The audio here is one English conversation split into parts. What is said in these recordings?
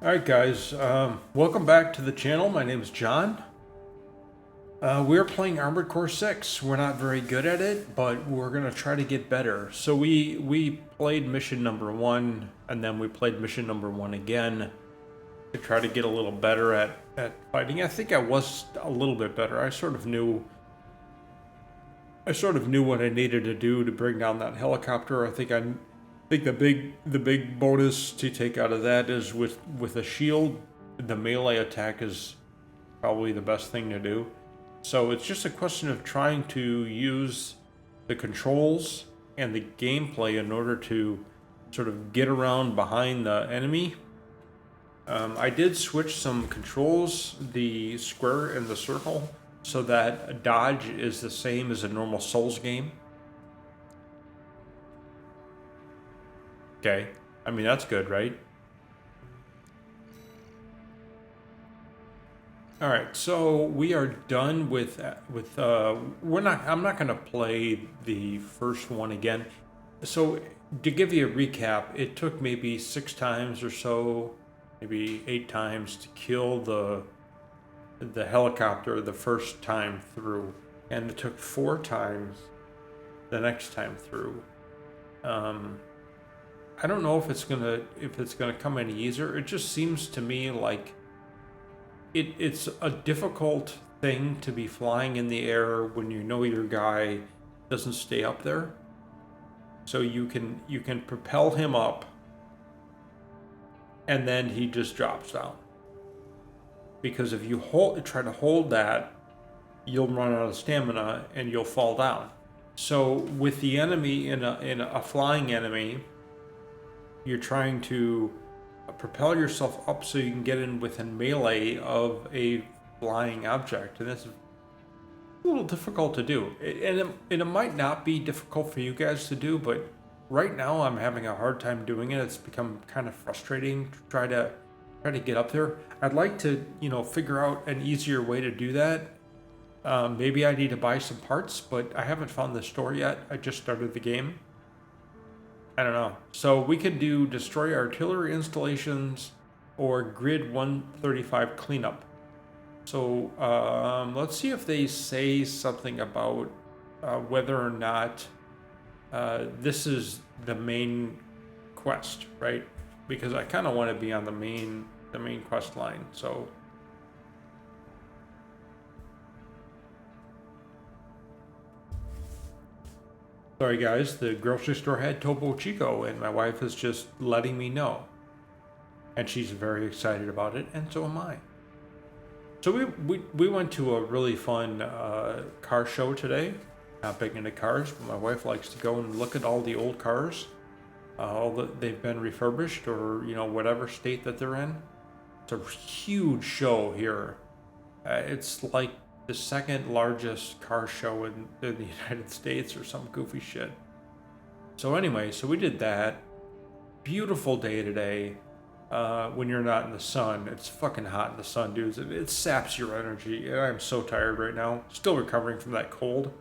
Alright guys, welcome back to the channel. My name is John. We're playing Armored Core 6. We're not very good at it, but we're going to try to get better. So we played mission number 1, and then we played mission number 1 again to try to get a little better at fighting. I think I was a little bit better. I sort of knew what I needed to do to bring down that helicopter. I think the big bonus to take out of that is with a shield, the melee attack is probably the best thing to do. So it's just a question of trying to use the controls and the gameplay in order to sort of get around behind the enemy. I did switch some controls, the square and the circle, so that dodge is the same as a normal Souls game. Okay, I mean that's good, right? All right, so we are done with I'm not going to play the first one again. So to give you a recap, it took maybe 6 times or so, maybe 8 times to kill the helicopter the first time through, and it took 4 times the next time through. I don't know if it's gonna come any easier. It just seems to me like it's a difficult thing to be flying in the air when you know your guy doesn't stay up there. So you can propel him up, and then he just drops down. Because if you try to hold that, you'll run out of stamina and you'll fall down. So with the enemy in a flying enemy, you're trying to propel yourself up so you can get in within melee of a flying object, and it's a little difficult to do. And it might not be difficult for you guys to do, but right now I'm having a hard time doing it. It's become kind of frustrating to try to get up there. I'd like to, figure out an easier way to do that. Maybe I need to buy some parts, but I haven't found the store yet. I just started the game. I don't know. So we could do destroy artillery installations or grid 135 cleanup. So let's see if they say something about whether or not this is the main quest, right? Because I kind of want to be on the main quest line. So sorry guys, the grocery store had Topo Chico, and my wife is just letting me know. And she's very excited about it, and so am I. So we went to a really fun car show today. Not big into cars, but my wife likes to go and look at all the old cars. All that they've been refurbished, or whatever state that they're in. It's a huge show here. It's like the second largest car show in the United States or some goofy shit. So anyway, so we did that. Beautiful day today. When you're not in the sun. It's fucking hot in the sun, dudes. It saps your energy, and I'm so tired right now. Still recovering from that cold.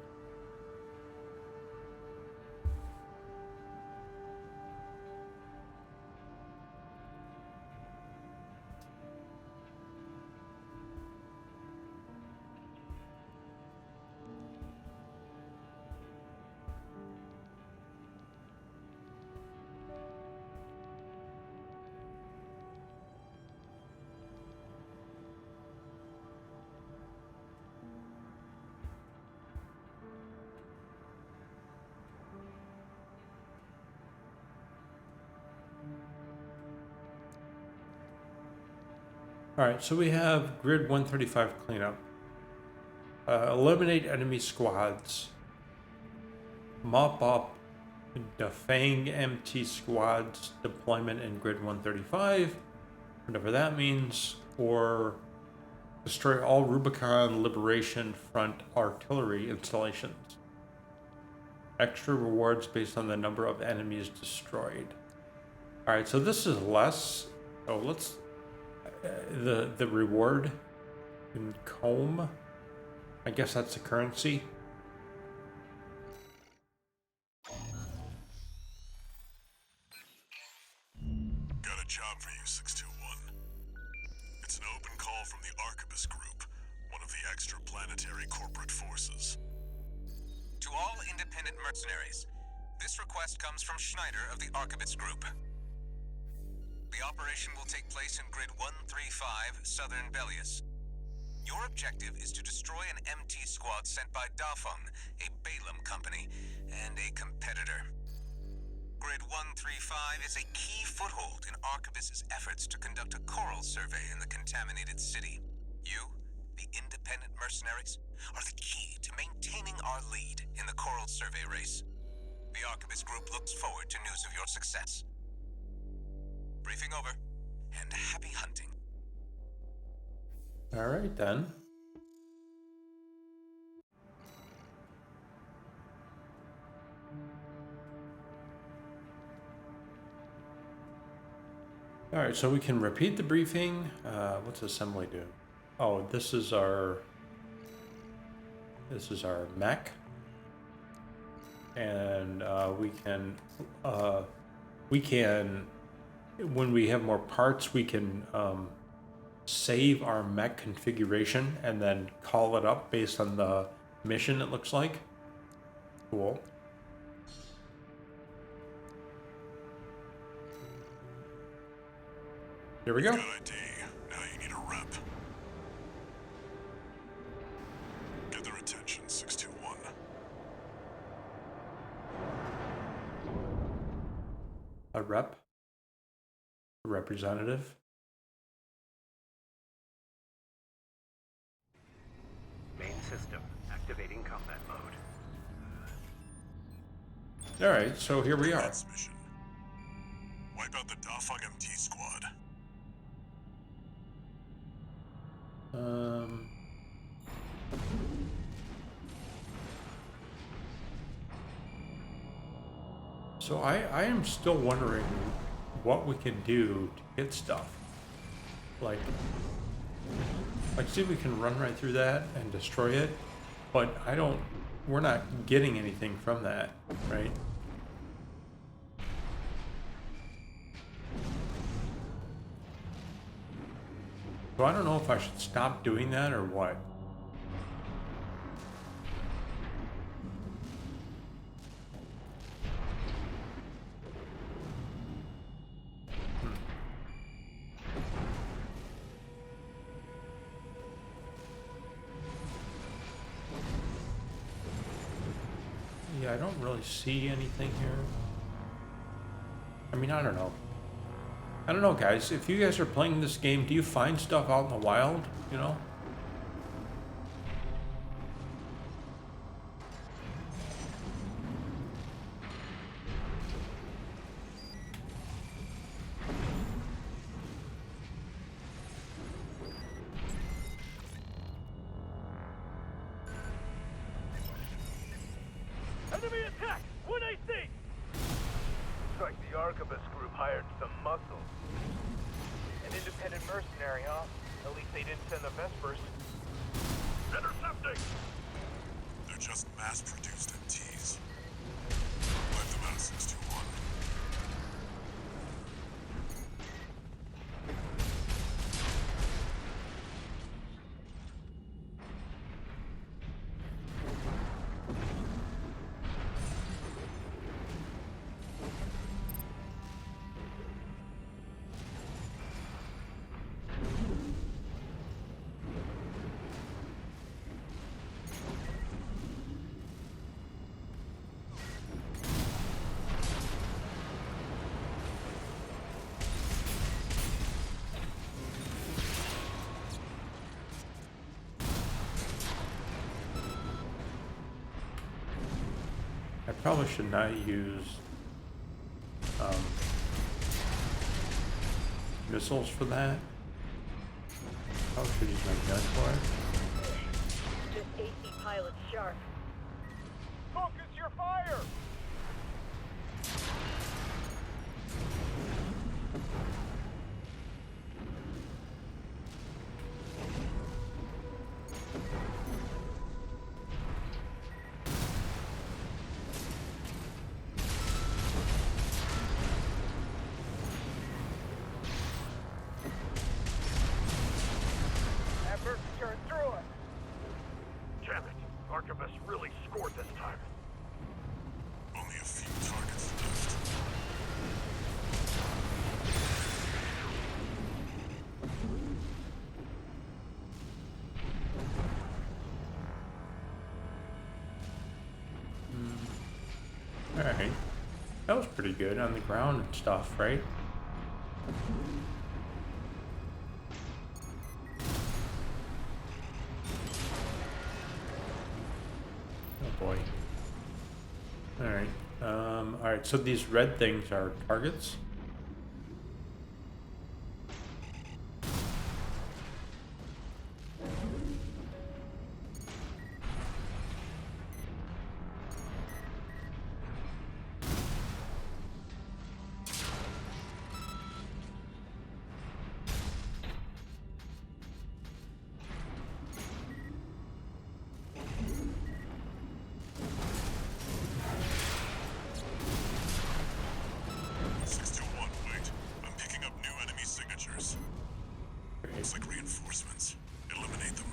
Alright, so we have grid 135 cleanup. Eliminate enemy squads. Mop up defang MT squads deployment in grid 135, whatever that means, or destroy all Rubicon Liberation Front artillery installations. Extra rewards based on the number of enemies destroyed. Alright, so this is less. So let's the reward in comb. I guess that's the currency. Got a job for you, 621. It's an open call from the Arquebus Group, one of the extraplanetary corporate forces. To all independent mercenaries, this request comes from Schneider of the Arquebus Group. The operation will take place in Grid 135, Southern Belius. Your objective is to destroy an MT squad sent by Dafeng, a Balaam company, and a competitor. Grid 135 is a key foothold in Arquebus's efforts to conduct a coral survey in the contaminated city. You, the independent mercenaries, are the key to maintaining our lead in the coral survey race. The Arquebus Group looks forward to news of your success. Briefing over, and happy hunting. All right, then. All right, so we can repeat the briefing. What's assembly do? Oh, this is our mech, and we can when we have more parts, we can save our mech configuration and then call it up based on the mission. It looks like cool. Here we go. Good ID. Now you need a rep. Get their attention, 621. A rep? A representative? Main system activating combat mode. Alright, so here we are. Mission. Wipe out the Dafeng MT squad. So I am still wondering what we can do to get stuff. Like see if we can run right through that and destroy it, but we're not getting anything from that, right? So I don't know if I should stop doing that or what. Yeah, I don't really see anything here. I mean, I don't know. I don't know, guys. If you guys are playing this game, do you find stuff out in the wild, you know? Enemy attack! 1AC! Looks like the Arquebus Group hired some muscle. An independent mercenary, huh? At least they didn't send the Vespers. Intercepting! They're just mass-produced MTs. Let them out, 621. I probably should not use missiles for that. Probably should use my gun for it. This AC pilot's sharp. Focus your fire! was pretty good on the ground and stuff, right? Oh boy. Alright. Alright, so these red things are targets. Looks like reinforcements. Eliminate them.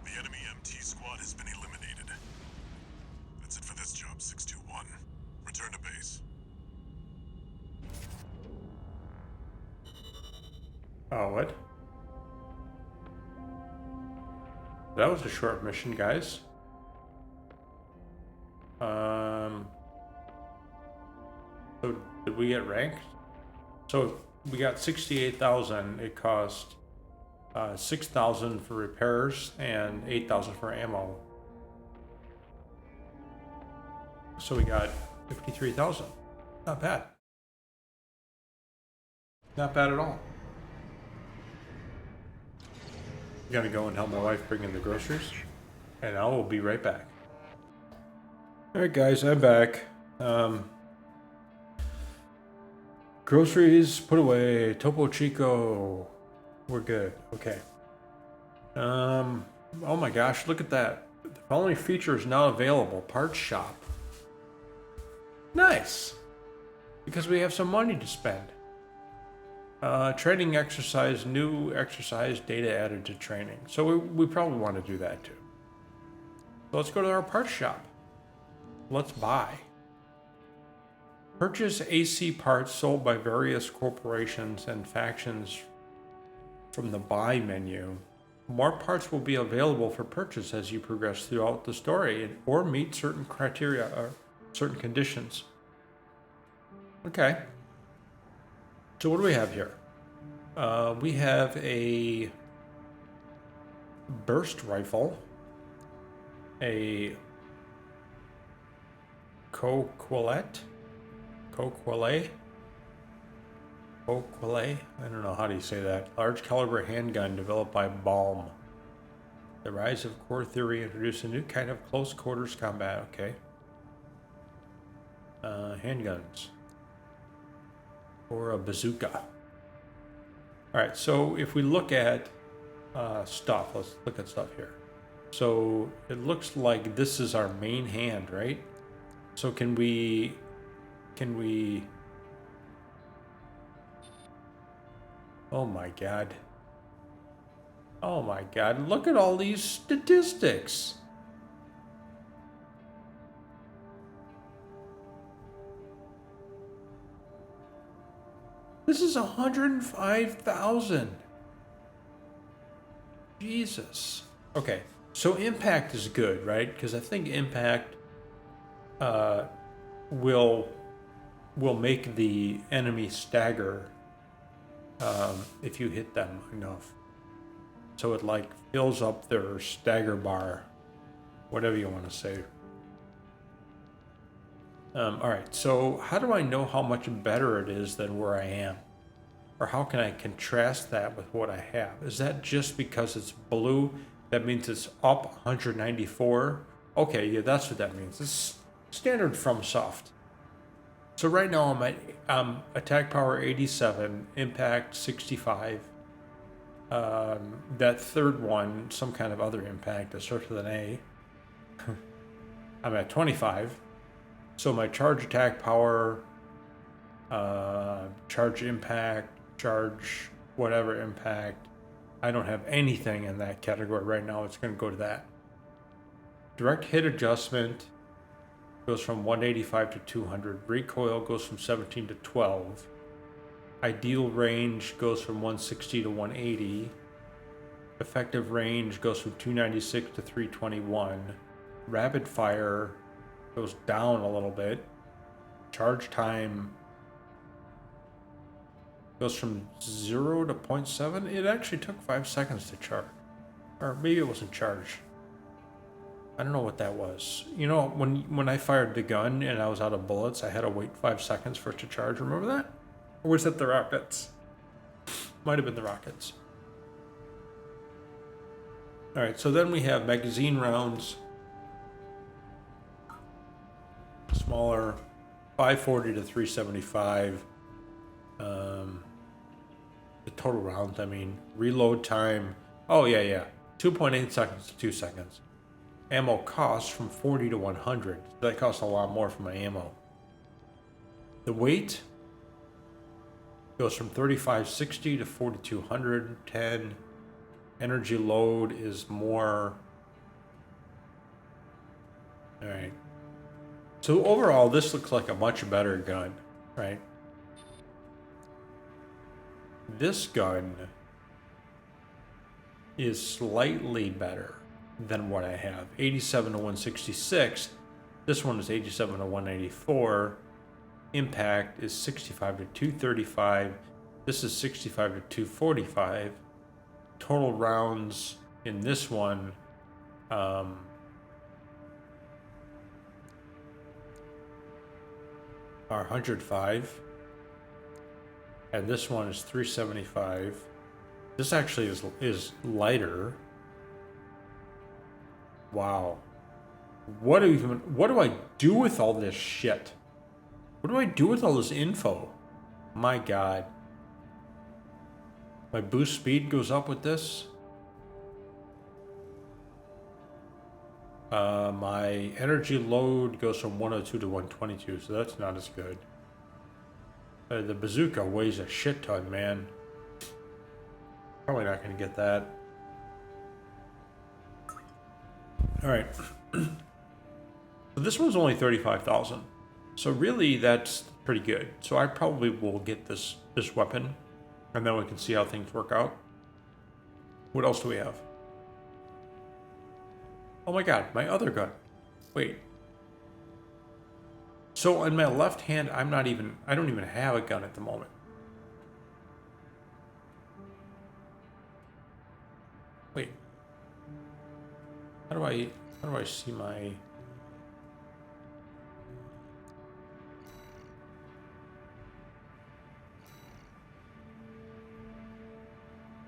The enemy MT squad has been eliminated. That's it for this job, 621. Return to base. Oh, what? That was a short mission, guys. So did we get ranked? So we got 68,000. It cost 6,000 for repairs and 8,000 for ammo. So we got 53,000. Not bad. Not bad at all. Gotta go and help my wife bring in the groceries, and I will be right back. Alright guys, I'm back. Groceries put away. Topo Chico. We're good. Okay. Oh my gosh, look at that. The following feature is now available. Parts shop. Nice. Because we have some money to spend. Training exercise, new exercise data added to training. So we probably want to do that too. So let's go to our parts shop. Let's buy. Purchase AC parts sold by various corporations and factions from the buy menu. More parts will be available for purchase as you progress throughout the story or meet certain criteria or certain conditions. Okay. So what do we have here? We have a burst rifle, a Coquelet, I don't know how do you say that. Large caliber handgun developed by Balm. The rise of core theory introduced a new kind of close quarters combat. Okay. Handguns. Or a bazooka. Alright, so if we look at stuff, let's look at stuff here. So it looks like this is our main hand, right? So can we oh my god. Oh my god, look at all these statistics. This is 105,000. Jesus. Okay, so impact is good, right? Because I think impact will make the enemy stagger if you hit them enough. So it like fills up their stagger bar, whatever you want to say. All right, so how do I know how much better it is than where I am? Or how can I contrast that with what I have? Is that just because it's blue? That means it's up 194? Okay, yeah, that's what that means. It's standard from soft. So right now I'm at attack power 87, impact 65. That third one, some kind of other impact that starts with an A. I'm at 25. So my charge attack power, charge impact, charge whatever impact, I don't have anything in that category right now. It's going to go to that. Direct hit adjustment goes from 185 to 200. Recoil goes from 17 to 12. Ideal range goes from 160 to 180. Effective range goes from 296 to 321. Rapid fire goes down a little bit. Charge time goes from 0 to 0.7. It actually took 5 seconds to charge. Or maybe it wasn't charged. I don't know what that was. You know, when I fired the gun and I was out of bullets, I had to wait 5 seconds for it to charge. Remember that? Or was it the rockets? Might have been the rockets. Alright, so then we have magazine rounds. Smaller. 540 to 375. The total rounds, I mean. Reload time. Oh, yeah. 2.8 seconds to 2 seconds. Ammo costs from 40 to 100. That costs a lot more for my ammo. The weight goes from 3560 to 4210. Energy load is more. Alright. So overall, this looks like a much better gun, right? This gun is slightly better than what I have. 87 to 166. This one is 87 to 184. Impact is 65 to 235. This is 65 to 245. Total rounds in this one are 105. And this one is 375. This actually is lighter. Wow. What do I do with all this shit? What do I do with all this info? My God. My boost speed goes up with this. My energy load goes from 102 to 122, so that's not as good. The bazooka weighs a shit ton, man. Probably not going to get that. Alright. So this one's only 35,000. So really, that's pretty good. So I probably will get this weapon. And then we can see how things work out. What else do we have? Oh my God, my other gun. Wait. So on my left hand, I don't even have a gun at the moment. Wait. How do I see my...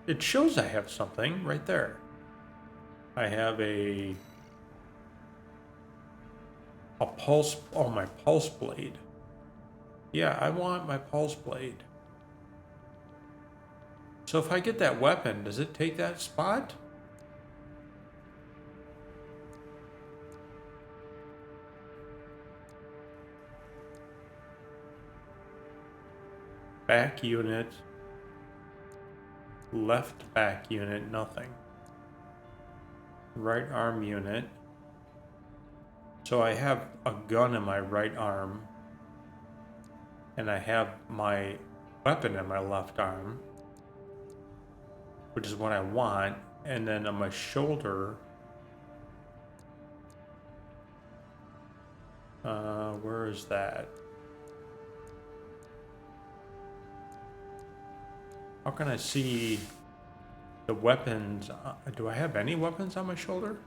It shows I have something right there. I have a pulse, oh, my pulse blade. Yeah, I want my pulse blade. So if I get that weapon, does it take that spot? Back unit. Left back unit, nothing. Right arm unit. So I have a gun in my right arm. And I have my weapon in my left arm. Which is what I want. And then on my shoulder... where is that? How can I see the weapons? Do I have any weapons on my shoulder?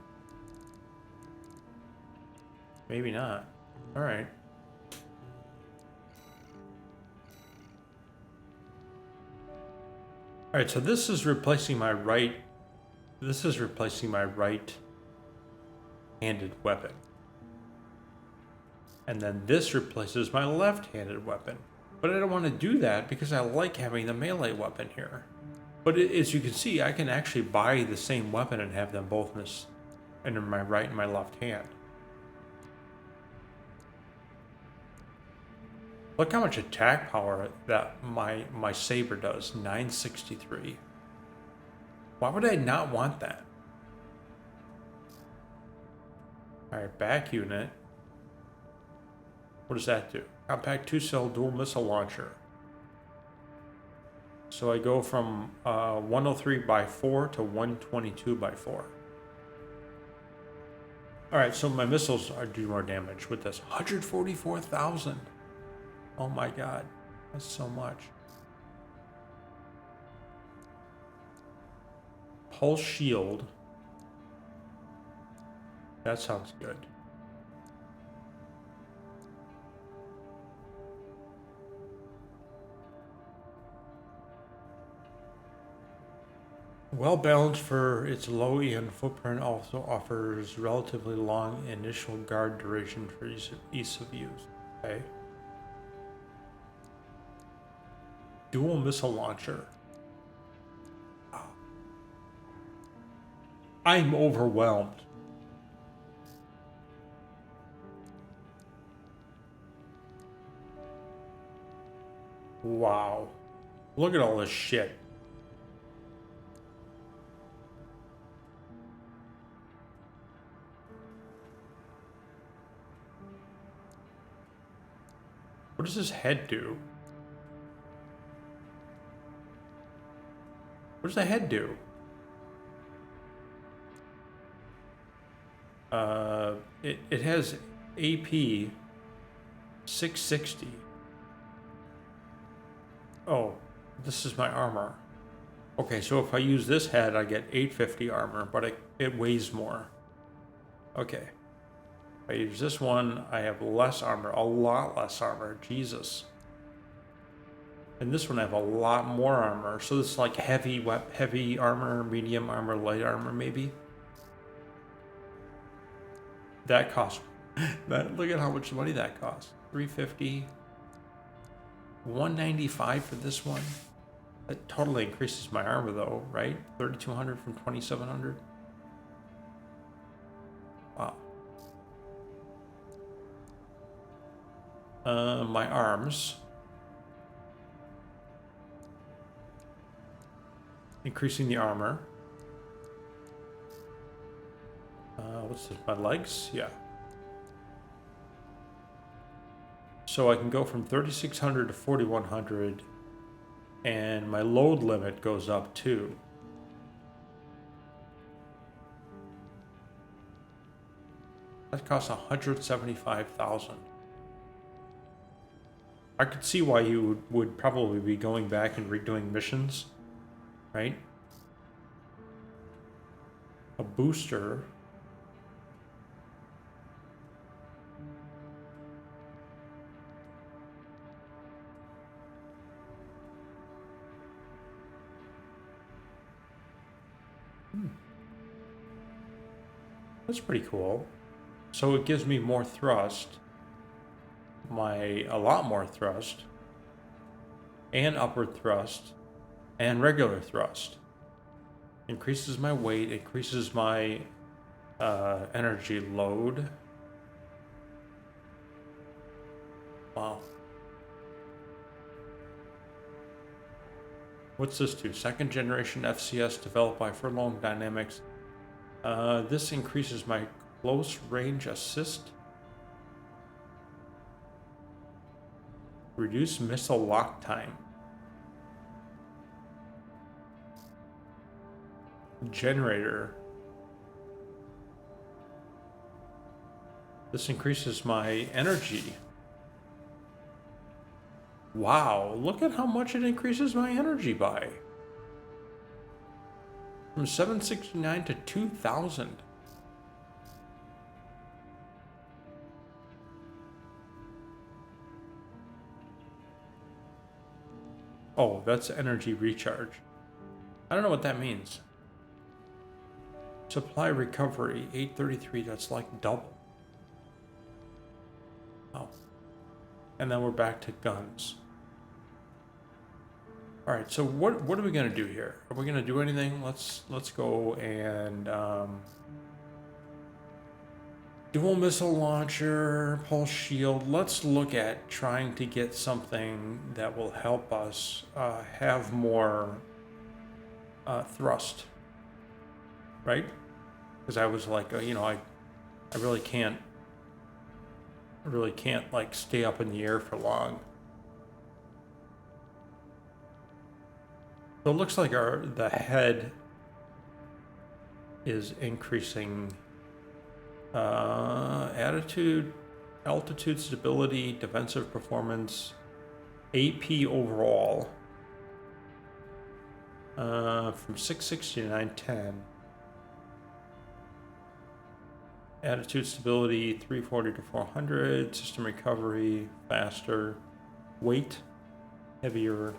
Maybe not. All right. All right, so this is replacing my right. This is replacing my right-handed weapon, and then this replaces my left-handed weapon. But I don't want to do that because I like having the melee weapon here. But as you can see, I can actually buy the same weapon and have them both in my right and my left hand. Look how much attack power that my saber does, 963. Why would I not want that? Alright, back unit. What does that do? Compact 2-cell dual missile launcher. So I go from 103x4 to 122x4. Alright, so my missiles do more damage with this. 144,000. Oh my god. That's so much. Pulse shield. That sounds good. Well balanced for its low EN footprint, also offers relatively long initial guard duration for ease of use. Okay. Dual missile launcher. I'm overwhelmed. Wow. Look at all this shit. What does his head do? What does the head do? It has AP 660. Oh, this is my armor. Okay, so if I use this head, I get 850 armor, but it weighs more. Okay. If I use this one, I have less armor, a lot less armor. Jesus. And this one I have a lot more armor. So this is like heavy armor, medium armor, light armor maybe. That costs. Look at how much money that costs. 350. 195 for this one. That totally increases my armor though, right? 3,200 from 2,700. Wow. My arms. Increasing the armor. What's this? My legs? Yeah. So I can go from 3,600 to 4,100, and my load limit goes up too. That costs 175,000. I could see why you would probably be going back and redoing missions, right? A booster. That's pretty cool. So it gives me more thrust. A lot more thrust. And upward thrust. And regular thrust. Increases my weight, increases my energy load. Wow. What's this do? Second generation FCS developed by Furlong Dynamics. This increases my close range assist. Reduce missile lock time. Generator. This increases my energy. Wow, look at how much it increases my energy by. From 769 to 2,000. Oh, that's energy recharge. I don't know what that means. Supply recovery, 833, that's like double. Oh. And then we're back to guns. All right, so what are we gonna do here? Are we gonna do anything? Let's go and dual missile launcher, pulse shield. Let's look at trying to get something that will help us have more thrust, right? Because I was like, you know, I really can't like stay up in the air for long. So it looks like the head is increasing. Attitude, altitude, stability, defensive performance, AP overall. From 660 to 910. Attitude stability, 340 to 400. System recovery, faster. Weight, heavier.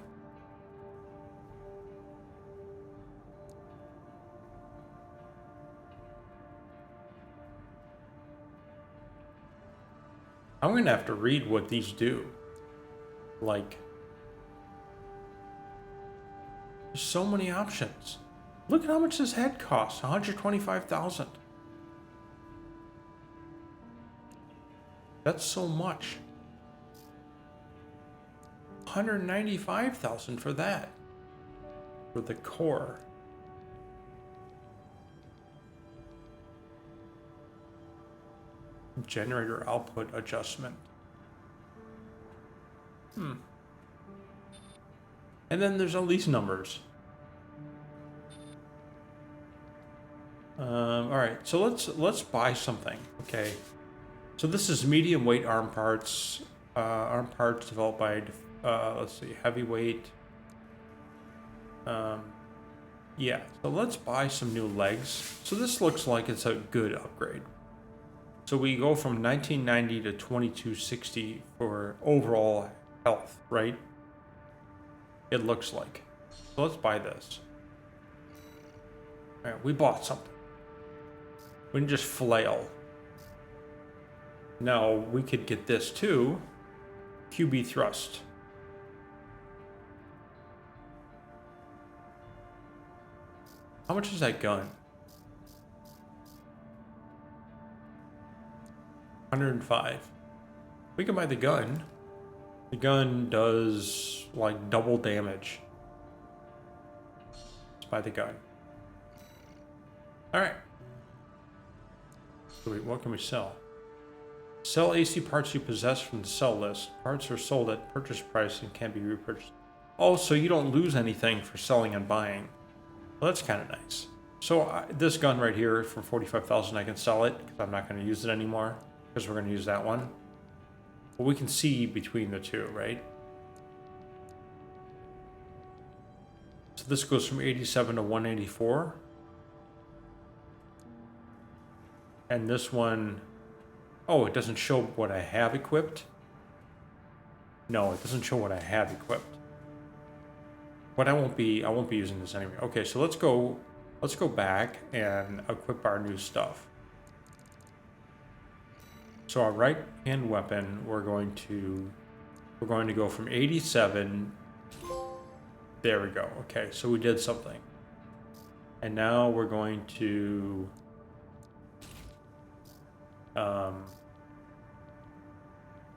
I'm gonna have to read what these do. Like, there's so many options. Look at how much this head costs, 125,000. That's so much. 195,000 for that. For the core. Generator output adjustment. And then there's all these numbers. All right, so let's buy something. Okay, so this is medium weight arm parts. Arm parts developed by let's see, heavyweight. Yeah, so let's buy some new legs. So this looks like it's a good upgrade. So we go from 1990 to 2260 for overall health, right? It looks like. So let's buy this. All right, we bought something. We can just flail. Now we could get this too. QB thrust. How much is that gun? 105. We can buy the gun. The gun does like double damage. Let's buy the gun. All right. So wait, what can we sell? Sell AC parts you possess from the sell list. Parts are sold at purchase price and can be repurchased. Oh, so you don't lose anything for selling and buying. Well, that's kind of nice. So this gun right here for 45,000, I can sell it because I'm not going to use it anymore. Because we're going to use that one. But we can see between the two, right? So this goes from 87 to 184. And this one, oh, it doesn't show what I have equipped. No, it doesn't show what I have equipped. But I won't be using this anyway. Okay, so let's go back and equip our new stuff. So our right hand weapon, we're going to go from 87. There we go. Okay, so we did something. And now we're going to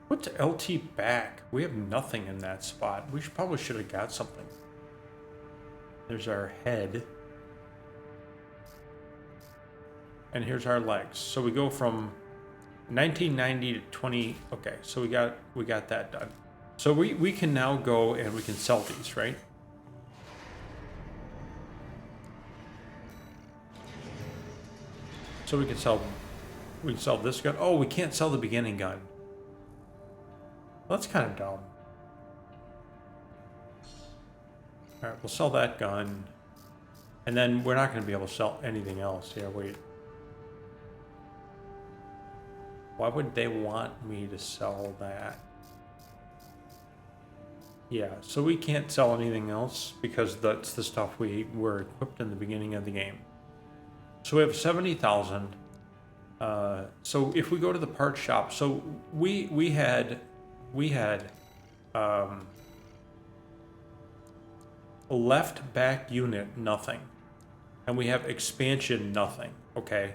what's LT back? We have nothing in that spot. We probably should have got something. There's our head. And here's our legs. So we go from 1990 to 20. Okay, so we got that done. So we can now go and we can sell these, right? So we can sell this gun. Oh, we can't sell the beginning gun. That's kind of dumb. All right, we'll sell that gun. And then we're not going to be able to sell anything else. Yeah, wait. Why would they want me to sell that? Yeah, so we can't sell anything else because that's the stuff we were equipped in the beginning of the game. So we have 70,000. So if we go to the parts shop, so we had left back unit nothing, and we have expansion nothing. Okay.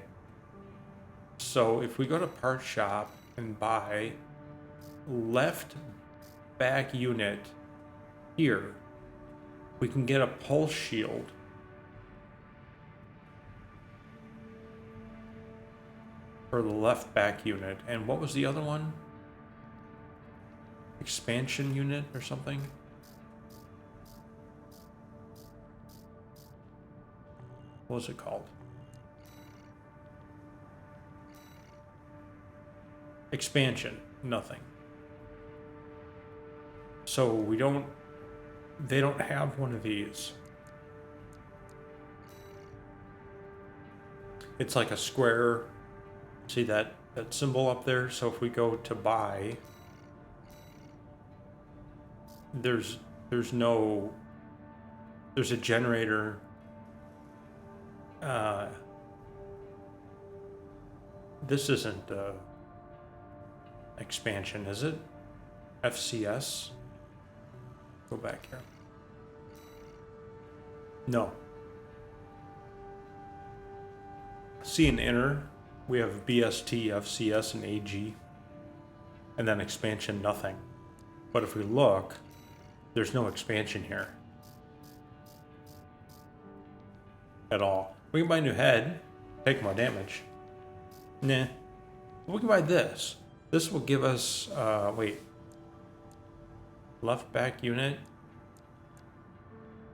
So if we go to parts shop and buy left back unit here, we can get a pulse shield. For the left back unit. And what was the other one? Expansion unit or something? What was it called? Expansion, nothing. So they don't have one of these. It's like a square. See that symbol up there? So if we go to buy, there's a generator. This isn't expansion, is it? FCS. Go back here. No. See an inner. We have BST, FCS, and AG. And then expansion, nothing. But if we look, there's no expansion here. At all. We can buy a new head, take more damage. Nah. We can buy this. This will give us, wait. Left back unit.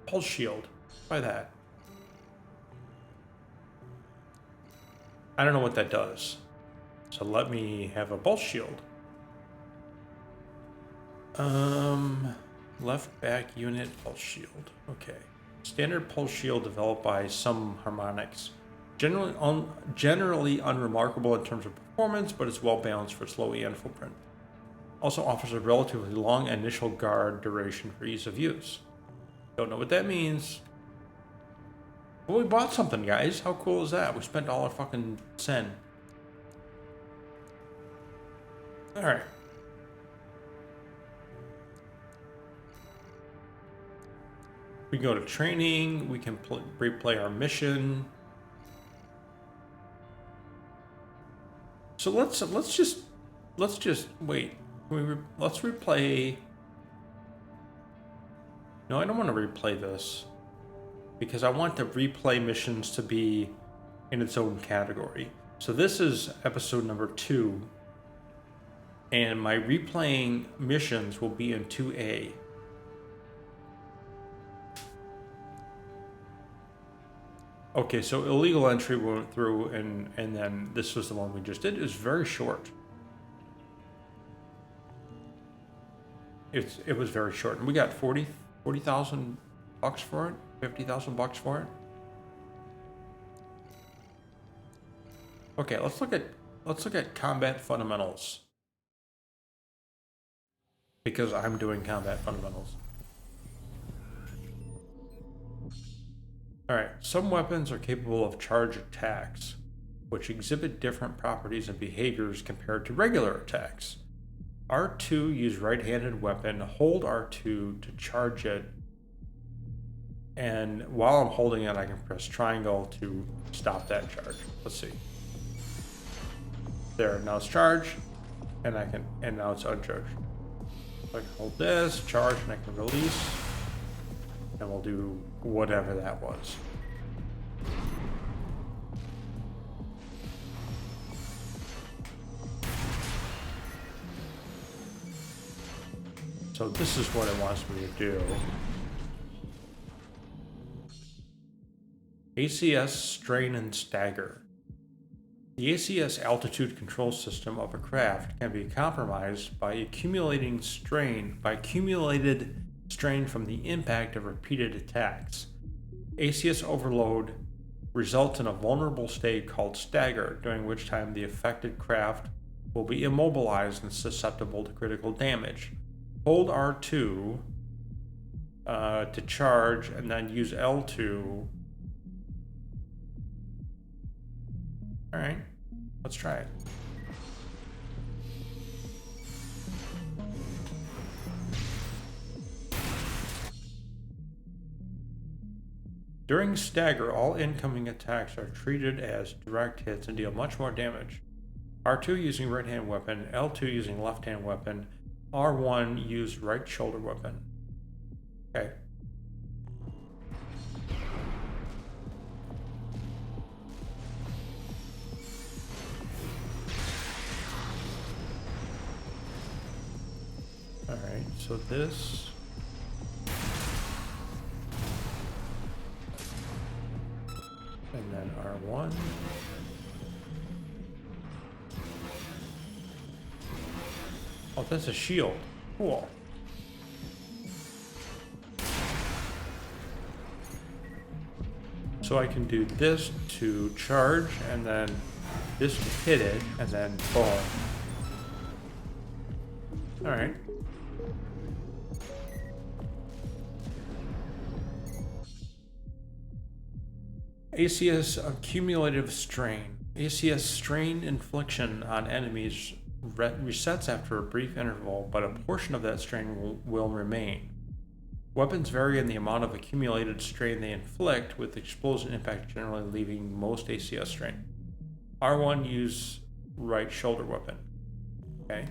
Pulse shield. Buy that. I don't know what that does. So let me have a pulse shield. Left back unit pulse shield. Okay. Standard pulse shield developed by some harmonics. Generally unremarkable in terms of performance, but it's well balanced for its low EN footprint. Also offers a relatively long initial guard duration for ease of use. Don't know what that means. But we bought something, guys. How cool is that? We spent all our fucking sen. Alright. We can go to training. We can replay our mission. So let's just wait. Let's replay. No, I don't want to replay this because I want the replay missions to be in its own category. So this is episode number 2, and my replaying missions will be in 2A. Okay, so illegal entry went through, and then this was the one we just did. It was very short. It was very short, and we got 40,000 bucks for it, 50,000 bucks for it. Okay, let's look at combat fundamentals, because I'm doing combat fundamentals. Alright, some weapons are capable of charge attacks, which exhibit different properties and behaviors compared to regular attacks. R2, use right-handed weapon, hold R2 to charge it, and while I'm holding it I can press triangle to stop that charge. Let's see. There, now it's charged, and now it's uncharged. So I can hold this, charge, and I can release. And we'll do whatever that was. So this is what it wants me to do. ACS strain and stagger. The ACS altitude control system of a craft can be compromised by accumulated strain from the impact of repeated attacks. ACS overload results in a vulnerable state called stagger, during which time the affected craft will be immobilized and susceptible to critical damage. Hold R2 to charge, and then use L2. Alright, let's try it. During stagger, all incoming attacks are treated as direct hits and deal much more damage. R2 using right hand weapon, L2 using left hand weapon, R1 use right shoulder weapon. Okay. Alright, so this... and then R1. Oh, that's a shield. Cool. So I can do this to charge, and then this to hit it, and then boom. Alright. ACS accumulative strain. ACS strain infliction on enemies resets after a brief interval, but a portion of that strain will remain. Weapons vary in the amount of accumulated strain they inflict, with explosion impact generally leaving most ACS strain. R1 use right shoulder weapon. Okay.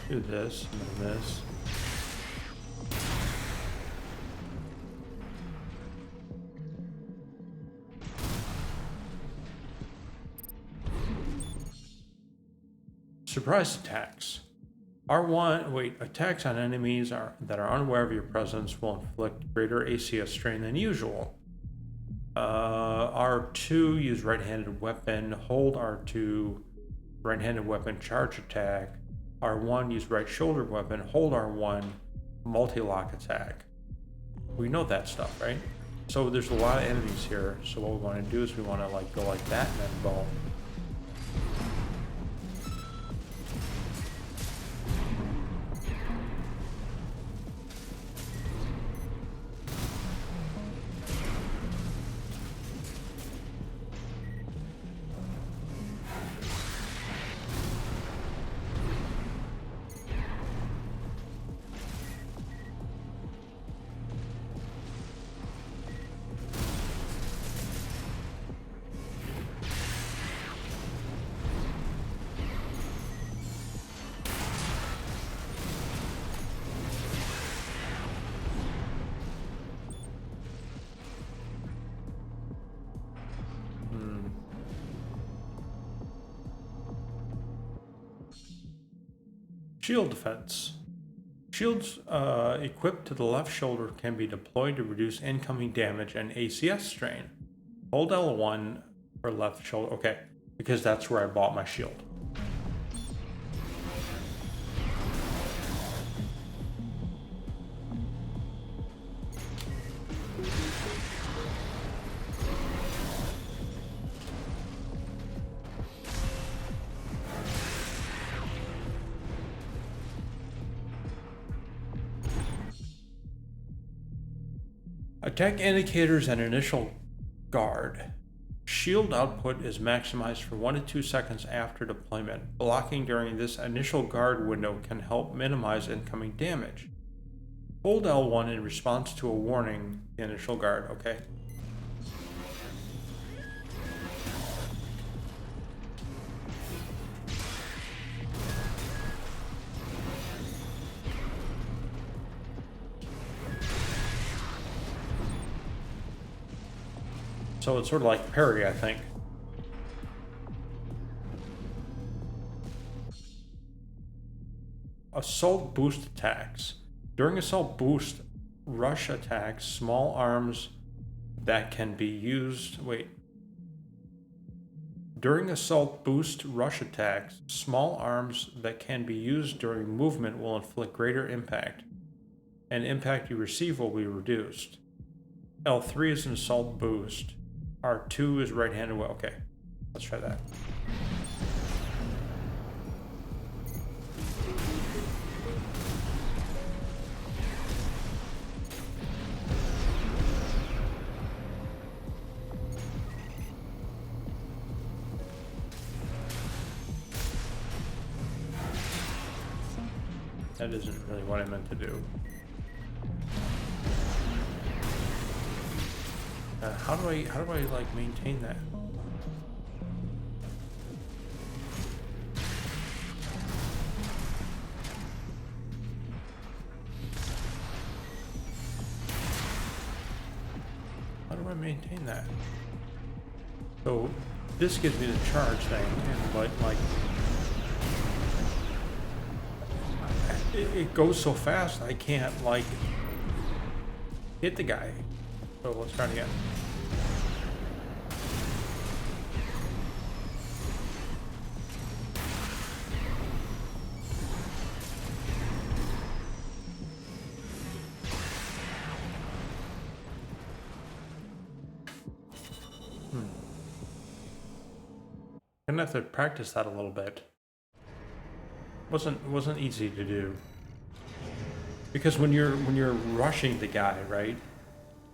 Do this and then this. Surprise attacks. Attacks on enemies that are unaware of your presence will inflict greater ACS strain than usual. R2 use right-handed weapon, hold R2, right-handed weapon charge attack. R1 use right shoulder weapon, hold R1, multi-lock attack. We know that stuff, right? So there's a lot of enemies here, so what we want to do is we want to like go like that and then boom. Shield defense. Shields equipped to the left shoulder can be deployed to reduce incoming damage and ACS strain. Hold L1 for left shoulder. Okay, because that's where I bought my shield. Attack indicators and initial guard. Shield output is maximized for 1 to 2 seconds after deployment. Blocking during this initial guard window can help minimize incoming damage. Hold L1 in response to a warning, the initial guard, okay? So it's sort of like parry, I think. Assault boost attacks. During assault boost, rush attacks, small arms that can be used. Wait. During assault boost rush attacks, small arms that can be used during movement will inflict greater impact, and impact you receive will be reduced. L3 is an assault boost. R2 is right-handed. Well, okay, let's try that. That isn't really what I meant to do. How do I like maintain that? How do I maintain that? So this gives me the charge thing, and like it goes so fast I can't like hit the guy. So let's try it again. Gonna have to practice that a little bit. Wasn't easy to do. Because when you're rushing the guy, right?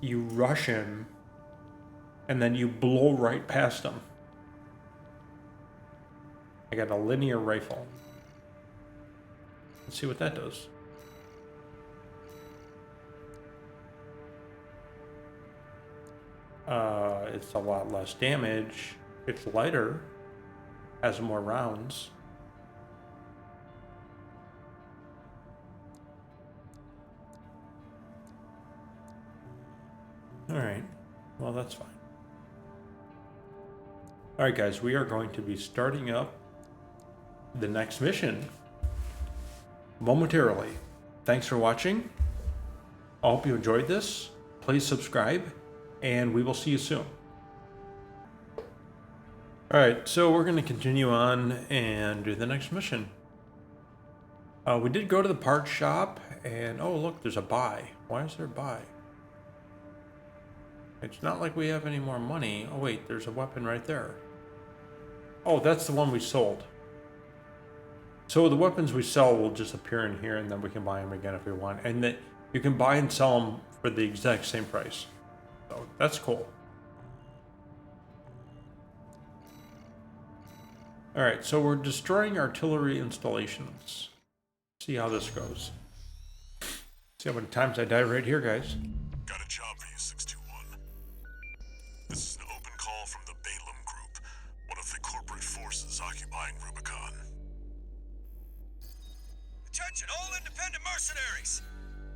You rush him and then you blow right past him. I got a linear rifle. Let's see what that does. It's a lot less damage. It's lighter. Has more rounds. Alright, well that's fine. Alright guys, we are going to be starting up the next mission momentarily. Thanks for watching. I hope you enjoyed this. Please subscribe, and we will see you soon. Alright, so we're going to continue on and do the next mission. We did go to the parts shop, and oh look, there's a buy. Why is there a buy? It's not like we have any more money. Oh wait, there's a weapon right there. Oh, that's the one we sold. So the weapons we sell will just appear in here, and then we can buy them again if we want. And that you can buy and sell them for the exact same price. So that's cool. Alright, so we're destroying artillery installations. See how this goes. See how many times I die right here, guys. Got a job for you, 621. This is an open call from the Balaam Group, one of the corporate forces occupying Rubicon. Attention, all independent mercenaries!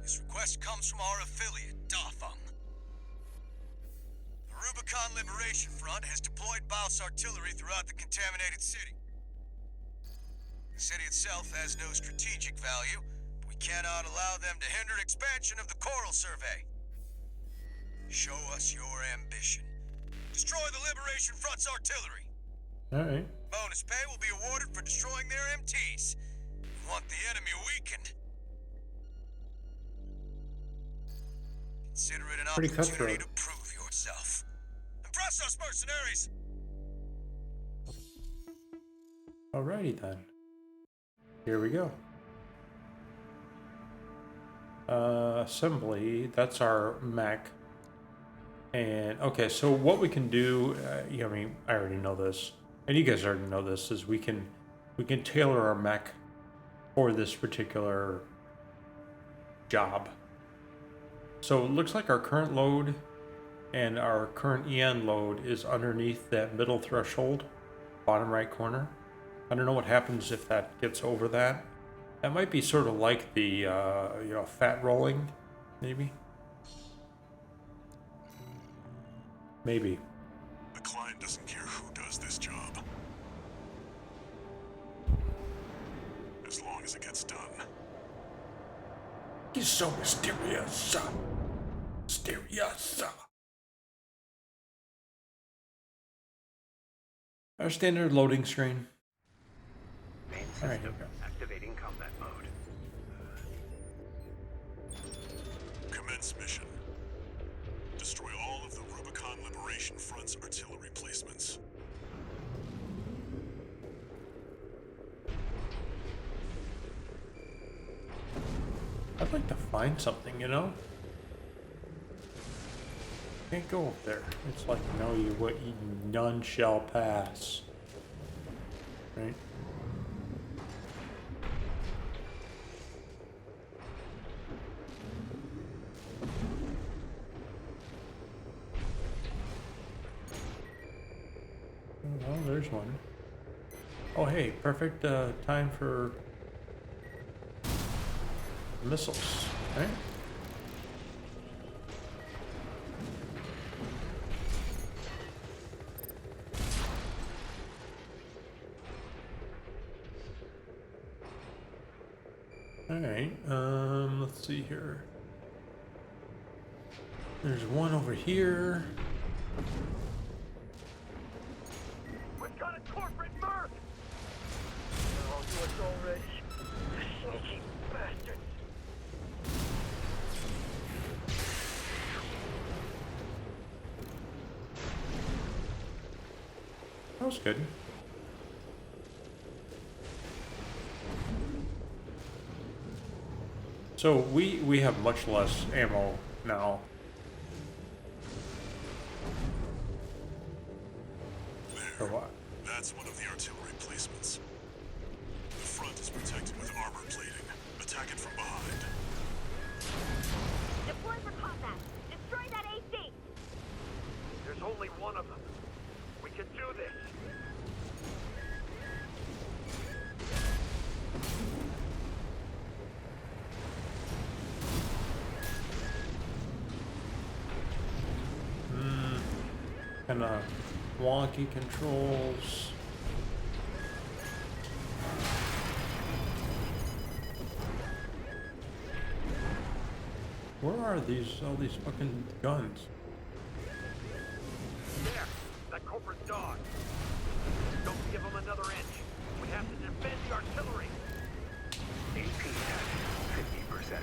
This request comes from our affiliate, Dafeng. The Rubicon Liberation Front has deployed Baus artillery throughout the contaminated city. The city itself has no strategic value, but we cannot allow them to hinder expansion of the Coral Survey. Show us your ambition. Destroy the Liberation Front's artillery. Alright. Bonus pay will be awarded for destroying their MTs. We want the enemy weakened. Consider it an Pretty opportunity cutthroat. to prove yourself. Impress us, mercenaries! Alrighty then. Here we go. Assembly, that's our Mac. And okay, so what we can do, I mean, I already know this, and you guys already know this, is we can tailor our mech for this particular job. So it looks like our current load and our current EN load is underneath that middle threshold, bottom right corner. I don't know what happens if that gets over that. That might be sort of like the fat rolling, maybe. Maybe. The client doesn't care who does this job, as long as it gets done. He's so mysterious. Mysterious. Our standard loading screen. Main All right, system here we activating combat mode. Commence mission. Destroy all of the Rubicon Liberation Front's artillery placements. I'd like to find something, you know? Can't go up there. It's like, no, none shall pass. Right? Oh, there's one. Oh, hey, perfect time for missiles, right? All right, let's see here. There's one over here. We've got a corporate merc! They're all to us already. Sneaky bastards. That was good. So we have much less ammo now. For what? That's one of the artillery placements. The front is protected with armor plating. Attack it from behind. Deploy for combat. Destroy that AC. There's only one of them. We can do this. Kind of wonky controls. Where are all these fucking guns? There! That corporate dog. Don't give him another inch. We have to defend the artillery. AP at 50%.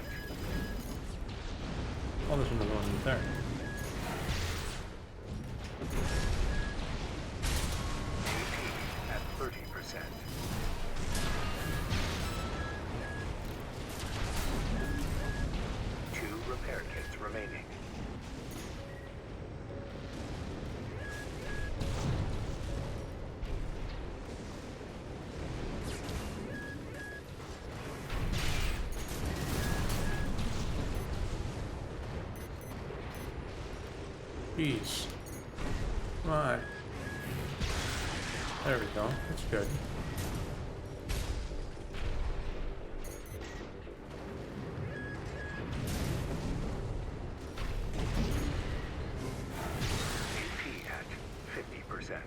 Oh, there's another one right there. AP at 30%. Two repair kits remaining. Jeez. Come on. There we go. That's good. AP at 50%.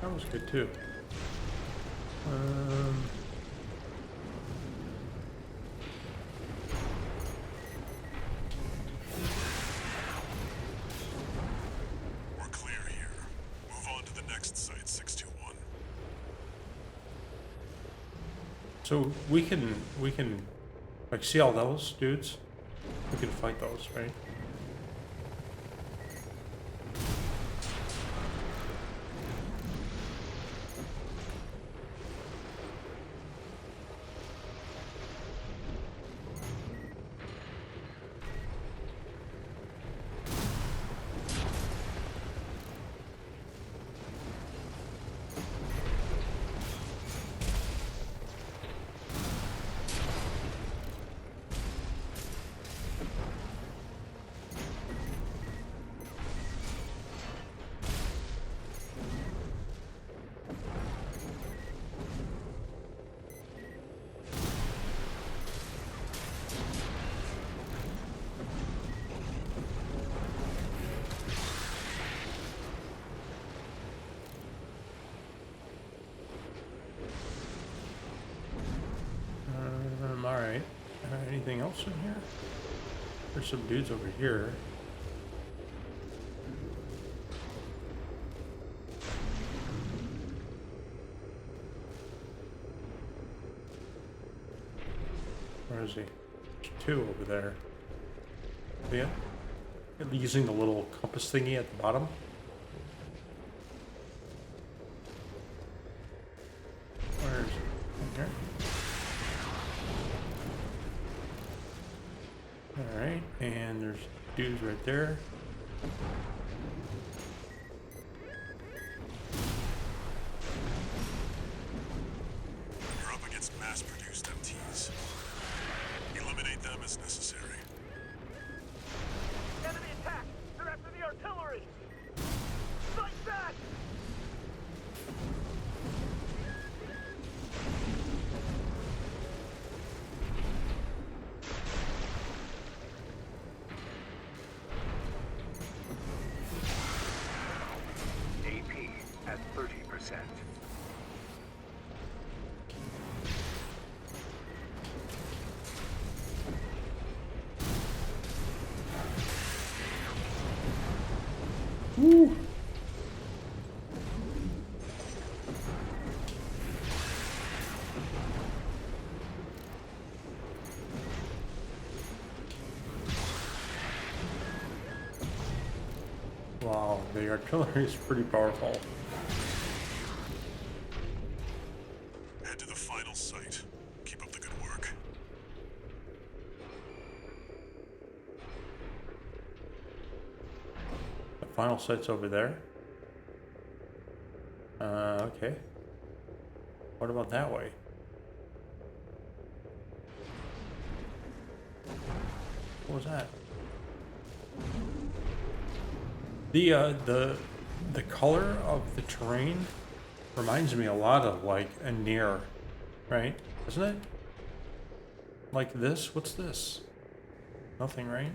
That was good too. We're clear here. Move on to the next site, 621. So we can like see all those dudes? We can fight those, right? Anything else in here? There's some dudes over here. Where is he? There's two over there. Yeah. Using the little compass thingy at the bottom. Where is he? In here? Alright, and there's dudes right there. You're up against mass-produced MTs. Eliminate them as necessary. Enemy attack! They're after the artillery! Fight back! AP at 30%. Woo! Wow, the artillery is pretty powerful. Head to the final site. Keep up the good work. The final site's over there. Okay. What about that way? What was that? The color of the terrain reminds me a lot of like a Nier, right? Isn't it? Like this? What's this? Nothing, right?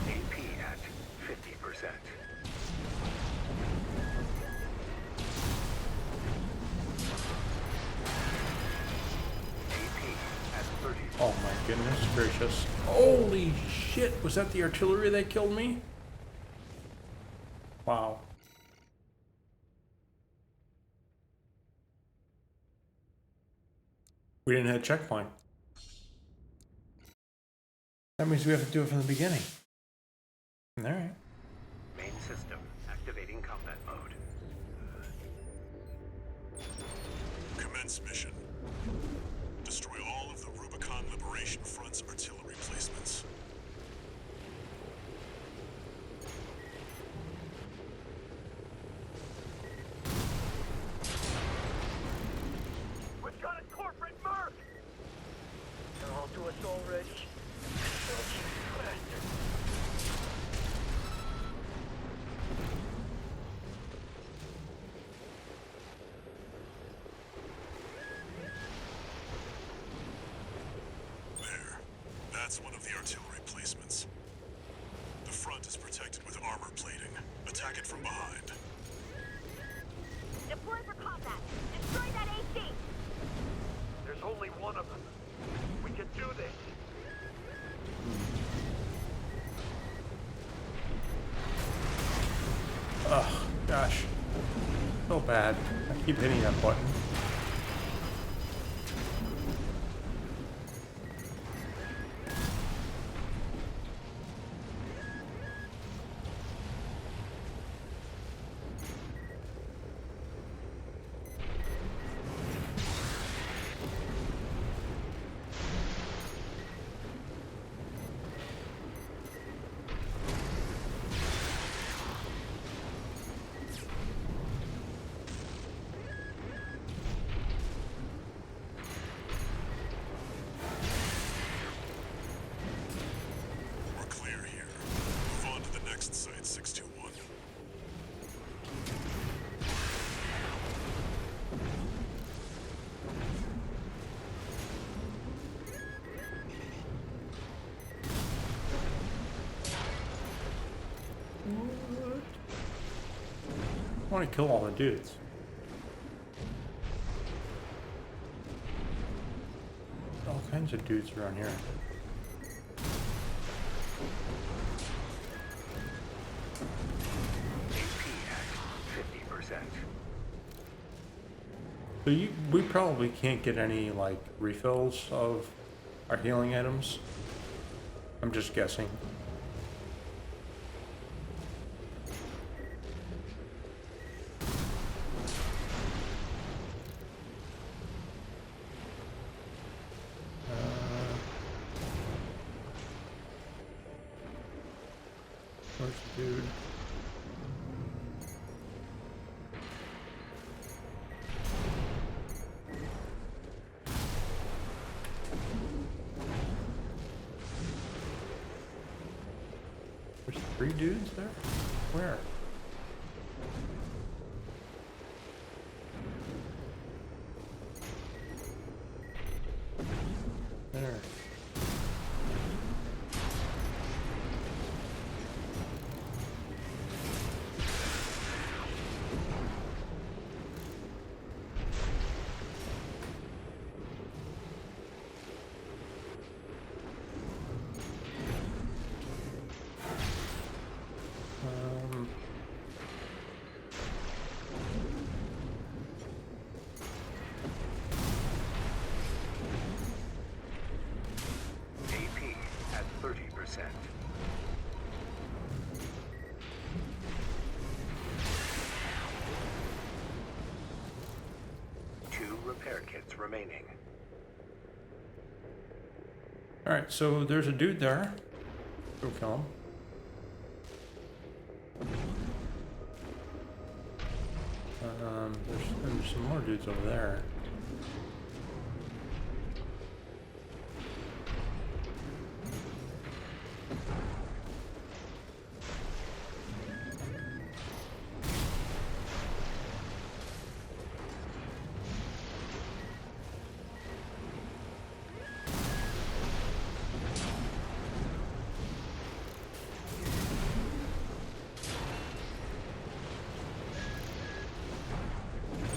AP at 50%. AP at 30. Oh my goodness gracious. Holy shit, was that the artillery that killed me? Wow. We didn't hit a checkpoint. That means we have to do it from the beginning. Alright. Main system activating combat mode. Commence mission. Destroy all of the Rubicon Liberation Front's artillery placements. We've got a corporate merc! They're all to us already. Filthy bastard. There. That's one of the artillery placements. The front is protected with armor plating. Attack it from behind. Deploy for combat. Destroy that AC. There's only one of them. We can do this. Ugh, gosh. So bad. I keep hitting that button. want to kill all the dudes. All kinds of dudes around here. AP at 50%. So we probably can't get any like refills of our healing items. I'm just guessing. Where's the dude? There's 3 dudes there? Where? There. AP at 30%. Two repair kits remaining. Alright, so there's a dude there. Go kill him. There's some more dudes over there.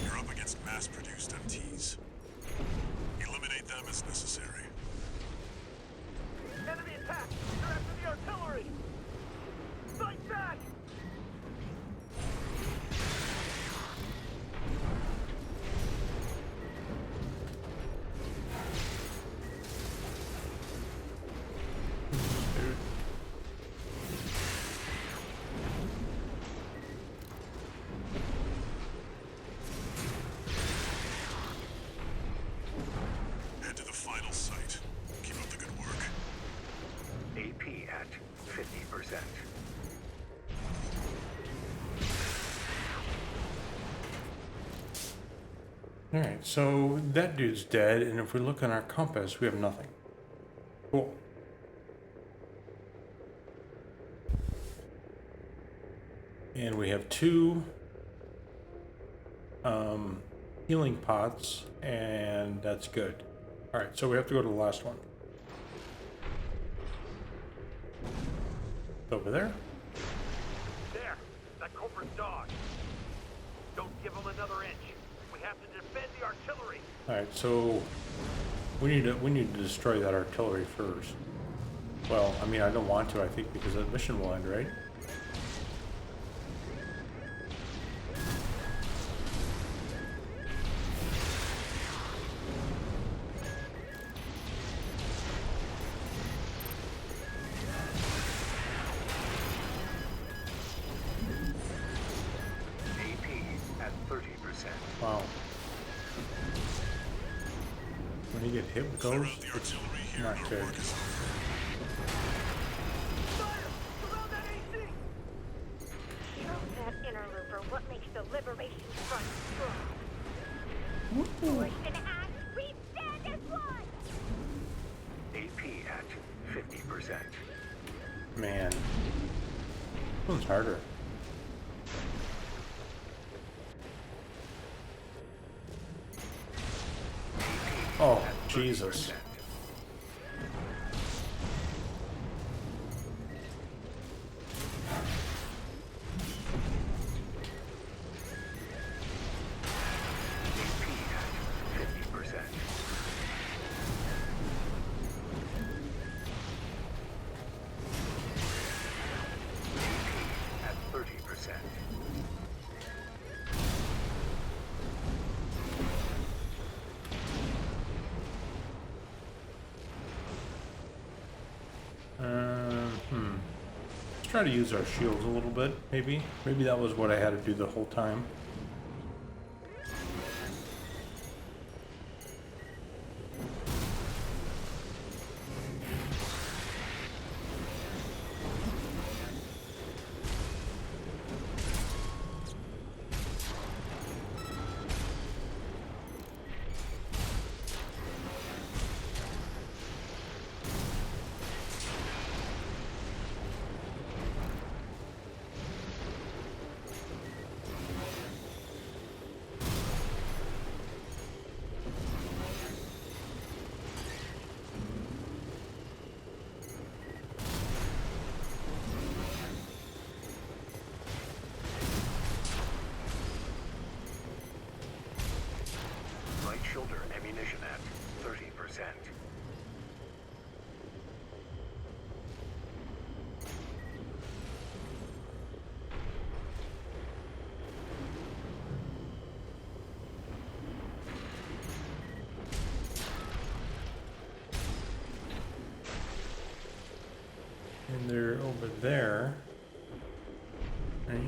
You're up against mass-produced MTs. Eliminate them as necessary. Enemy attack! They're after the artillery! Fight back! Dude. Head to the final site. Keep up the good work. AP at 50%. Alright, so that dude's dead, and if we look on our compass, we have nothing. Cool. And we have 2 healing pots, and that's good. Alright, so we have to go to the last one. Over there. There! That culprit's dog! Don't give him another inch! We have to defend the artillery! Alright, so we need to destroy that artillery first. Well, I mean, I don't want to, I think, because the mission will end, right? AP at 30%. Wow. When you get hit with Clear those, out the it's artillery here not and our good. work is over. Fire! Surround that AC! Show that interlooper what makes the Liberation Front strong. Push and act, we stand as one! AP at 50%. Man. This one's harder. Oh, Jesus. try to use our shields a little bit, maybe. Maybe that was what I had to do the whole time. Right shoulder ammunition at 30%. And they're over there. Right?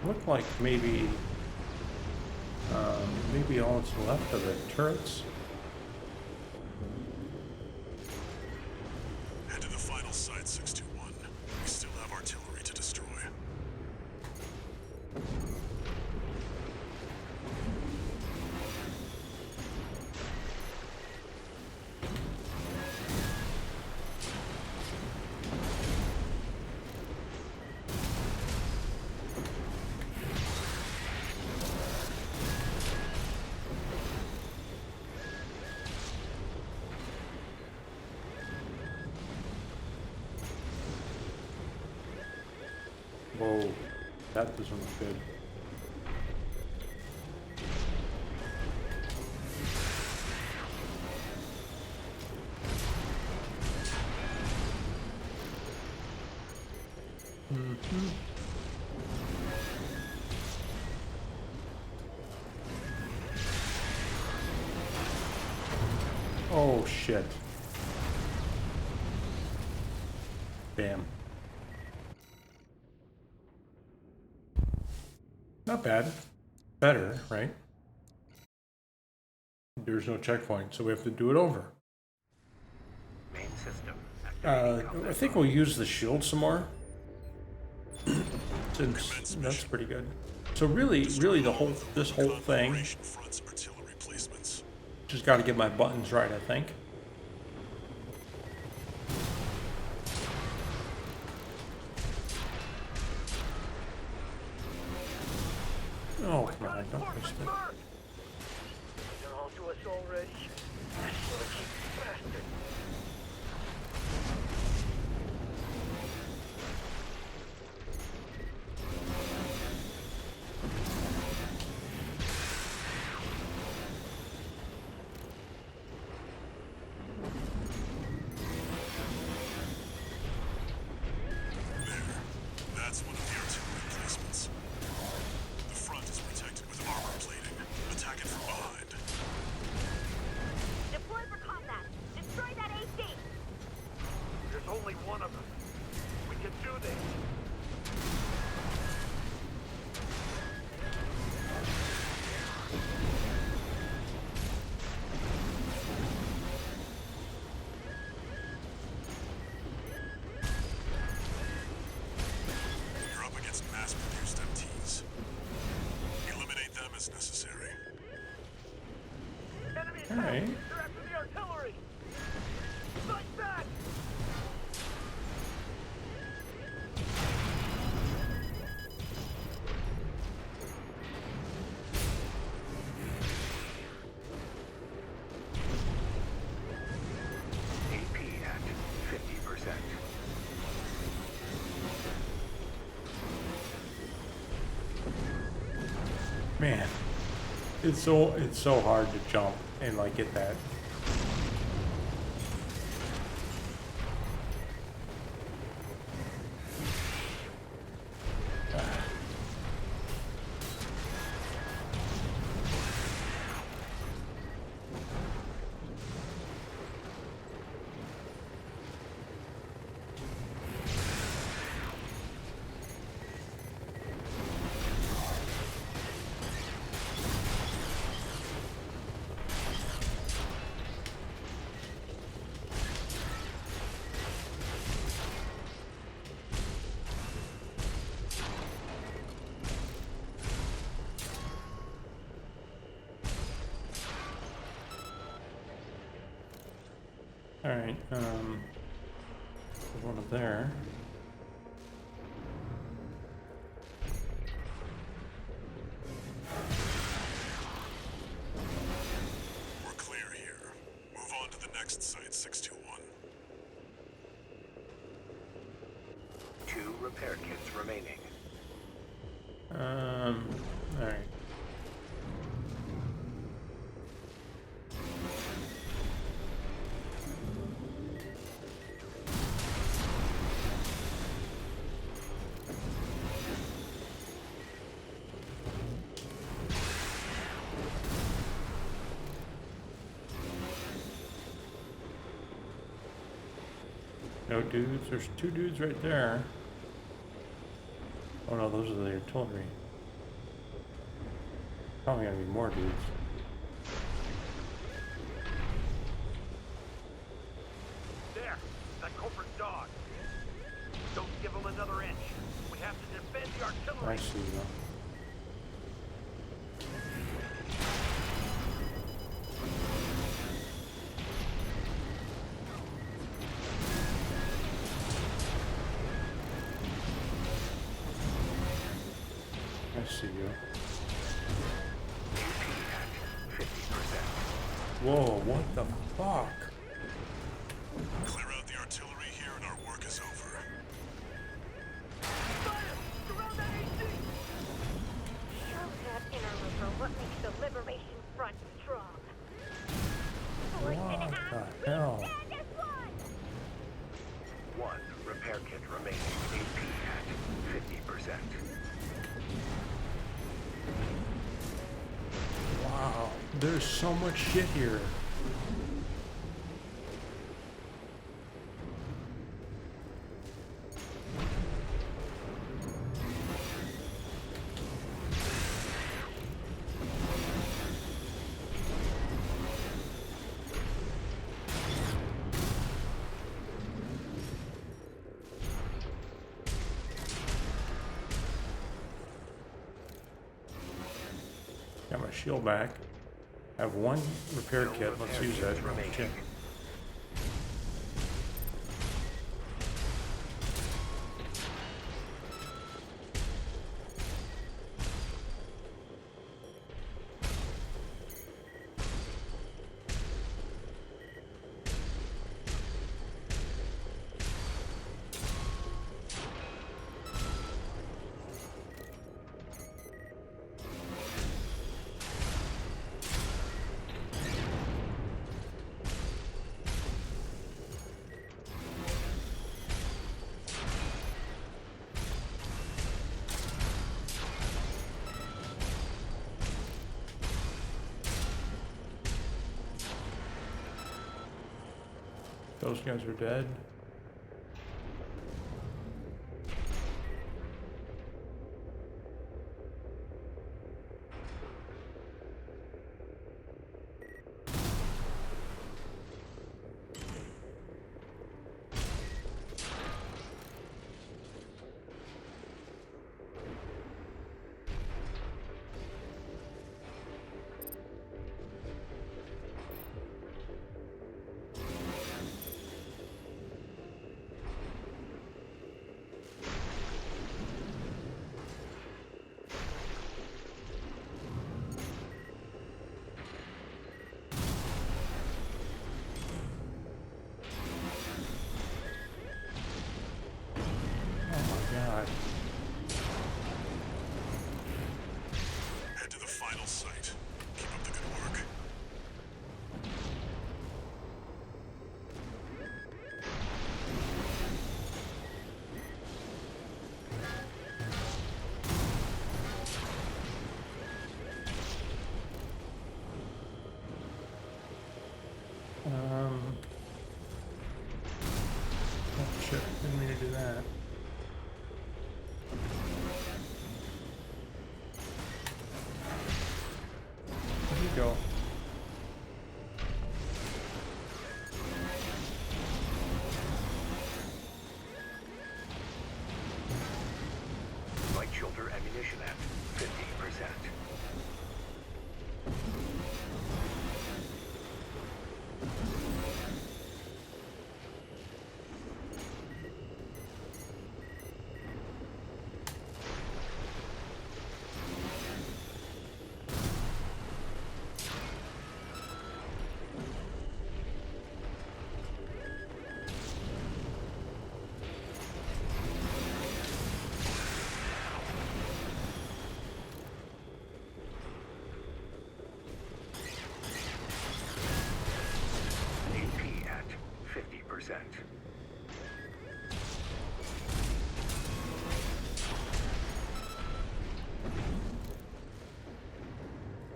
Look like maybe all that's left of the turrets. Head to the final site, 621. We still have artillery to destroy. Whoa, that doesn't look good. Oh shit. Damn. Not bad. Better, right? There's no checkpoint, so we have to do it over. Main system activating I combat think mode. we'll use the shield some more. Since that's pretty good. So really this whole thing, Operation Front's artillery placements. just got to get my buttons right, I think. Oh, come on, don't push that. They're all to us already. That sneaky bastard. That's one of the artillery placements. The front is protected with armor plating. Attack it from behind. Deploy for combat. Destroy that AC. There's only one of us. We can do this. You're up against mass-produced MTs. Eliminate them as necessary. Enemy attack! Alright. They're after the artillery! Fight back! Man, it's so hard to jump and like get that. Alright, one up there. We're clear here. Move on to the next site, 621. 2 repair kits remaining. Alright. No dudes, there's 2 dudes right there. Oh no, those are the artillery. Probably gonna be more dudes. There! That corporate dog! Don't give him another inch. We have to defend the artillery. I see you. I see you. 50%. Whoa, what the fuck? Clear out the artillery here and our work is over. Surround that AC! Show that interloper what makes the Liberation Front strong. Force What and act, the hell? we stand as one! 1 repair kit remaining. AP at 50%. Wow, there's so much shit here. Got my shield back. I have 1 repair No kit. Let's repair use that. kits remaining. Check. Those guys are dead.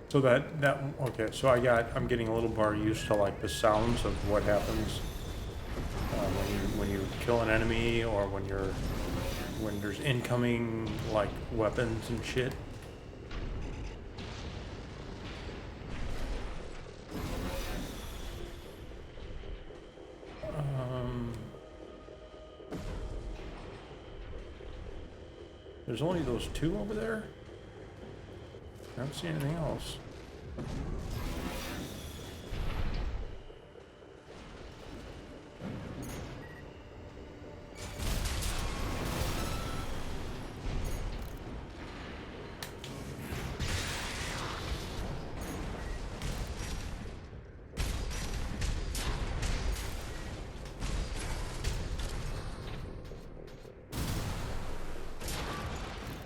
So okay, so I'm getting a little more used to like the sounds of what happens when you kill an enemy, or when there's incoming like weapons and shit. There's only those two over there. I don't see anything else.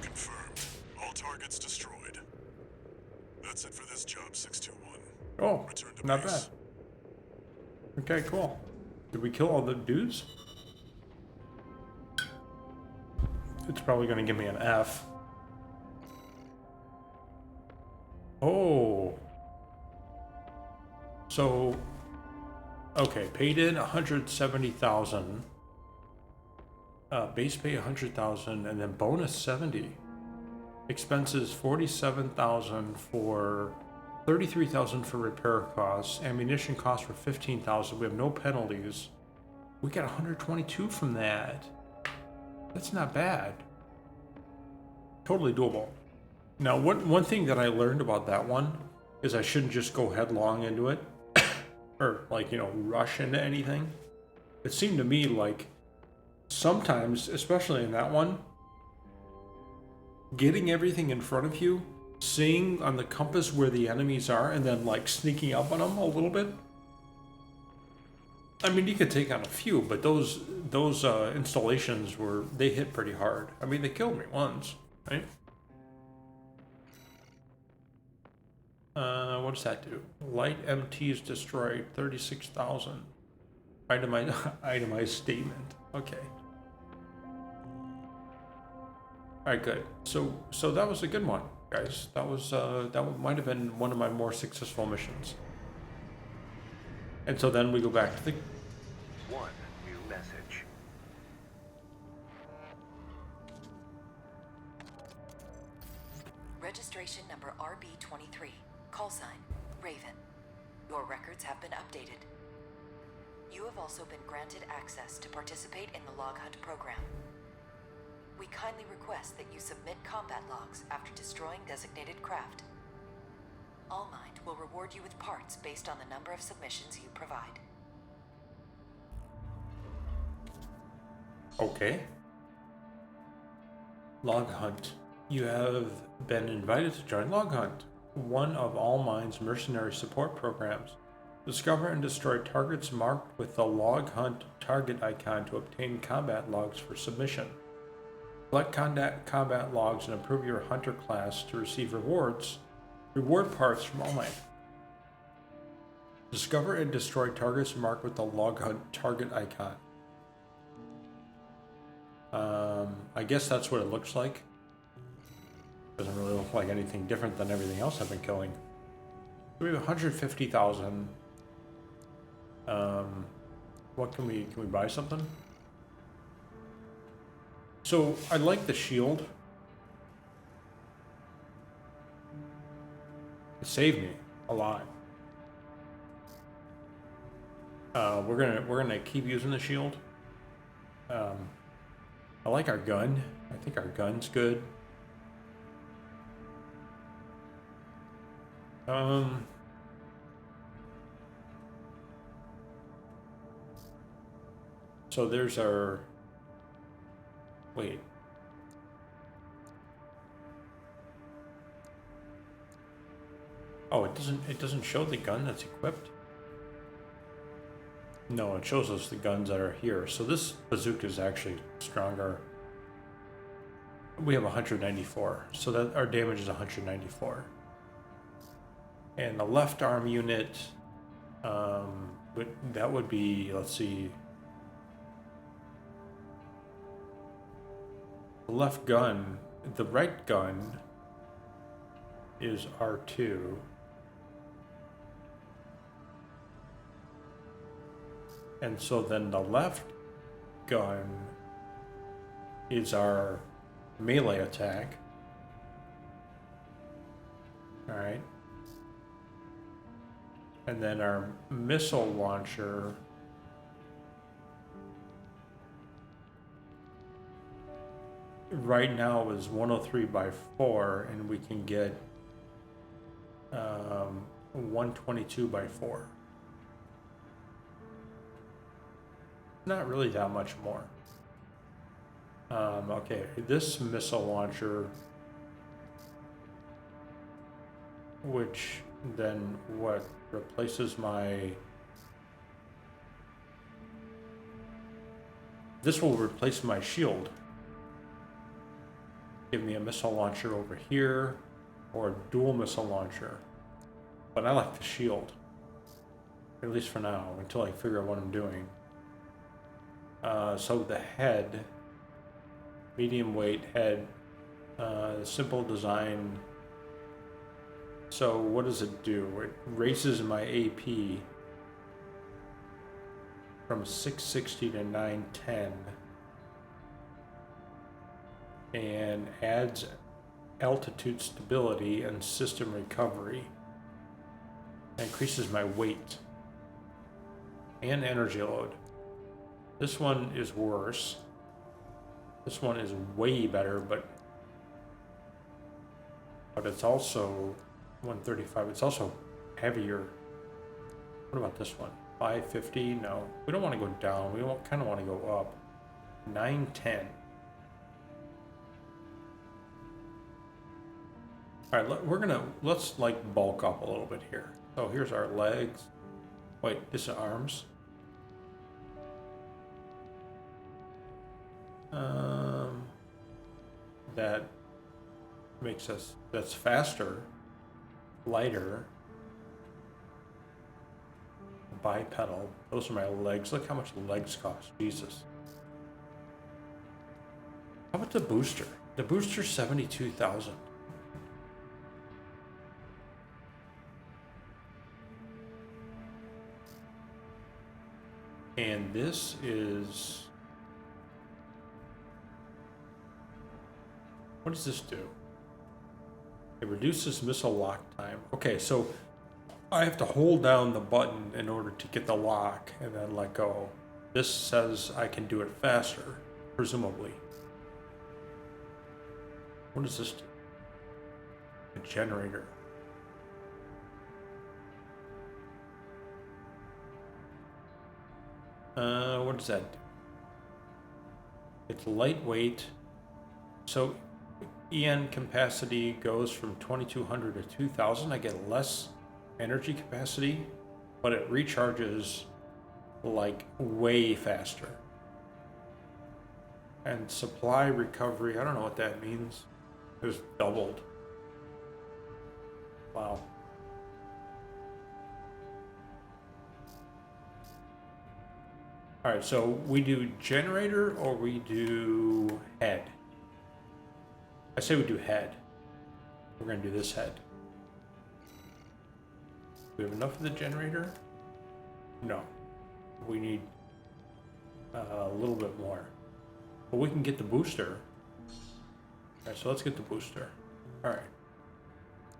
Confirmed. All targets destroyed. That's it for this job, 621. Oh, Return to not base. bad. Okay, cool. Did we kill all the dudes? It's probably going to give me an F. Oh. So, okay, paid in 170,000. Base pay 100,000, and then bonus 70. Expenses 47,000 for 33,000 for repair costs. Ammunition costs for 15,000. We have no penalties. We got 122 from that. That's not bad. Totally doable. Now, one thing that I learned about that one is I shouldn't just go headlong into it, or like, you know, rush into anything. It seemed to me like sometimes, especially in that one, getting everything in front of you, seeing on the compass where the enemies are, and then like sneaking up on them a little bit. I mean, you could take on a few, but those installations they hit pretty hard. I mean, they killed me once, right? What does that do? Light MTs destroyed 36,000. Itemized statement. Okay. All right, good. So that was a good one, guys. That might have been one of my more successful missions. And so then we go back to the... One new message. Registration number RB23. Call sign, Raven. Your records have been updated. You have also been granted access to participate in the log hunt program. We kindly request that you submit combat logs after destroying designated craft. All Mind will reward you with parts based on the number of submissions you provide. Okay. Log Hunt. You have been invited to join Log Hunt, one of All Mind's mercenary support programs. Discover and destroy targets marked with the Log Hunt target icon to obtain combat logs for submission. Collect combat logs and improve your hunter class to receive reward parts from All Might. Discover and destroy targets marked with the Log Hunt target icon. I guess that's what it looks like. Doesn't really look like anything different than everything else I've been killing. We have 150,000. What can we buy something? So I like the shield. It saved me a lot. We're gonna keep using the shield. I like our gun. I think our gun's good. So there's our... Wait. Oh, it doesn't show the gun that's equipped? No, it shows us the guns that are here. So this bazooka is actually stronger. We have 194, so that our damage is 194. And the left arm unit, that would be, let's see, The left gun, the right gun is R2. And so then the left gun is our melee attack. All right. And then our missile launcher right now is 103 by 4, and we can get 122 by 4. Not really that much more. Okay, this missile launcher, which then what replaces my... This will replace my shield. Give me a missile launcher over here, or a dual missile launcher. But I like the shield, at least for now, until I figure out what I'm doing. So the head, medium weight head, simple design. So what does it do? It raises my AP from 660 to 910 and adds altitude stability and system recovery. Increases my weight and energy load. This one is worse. This one is way better, but it's also 135. It's also heavier. What about this one? 550? No, we don't want to go down. We kind of want to go up. 910. All right, let's like bulk up a little bit here. So here's our legs. Wait, this is arms. That makes us, that's faster, lighter, bipedal. Those are my legs. Look how much the legs cost. Jesus. How about the booster? The booster's 72,000. And this is... What does this do? It reduces missile lock time. Okay, so I have to hold down the button in order to get the lock and then let go. This says I can do it faster, presumably. What does this do? A generator. What does that do? It's lightweight. So EN capacity goes from 2200 to 2000. I get less energy capacity, but it recharges like way faster. And supply recovery, I don't know what that means. It was doubled. Wow. All right, so we do generator or we do head? I say we do head. We're gonna do this head. Do we have enough of the generator? No. We need a little bit more. But we can get the booster. All right, so let's get the booster. All right.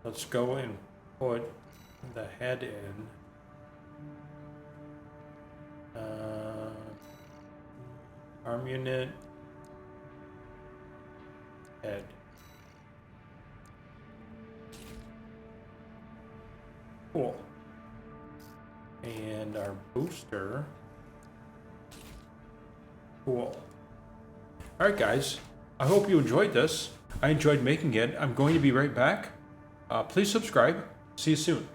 Let's go and put the head in. Arm unit. Head. Cool. And our booster. Cool. Alright guys, I hope you enjoyed this. I enjoyed making it. I'm going to be right back. Please subscribe. See you soon.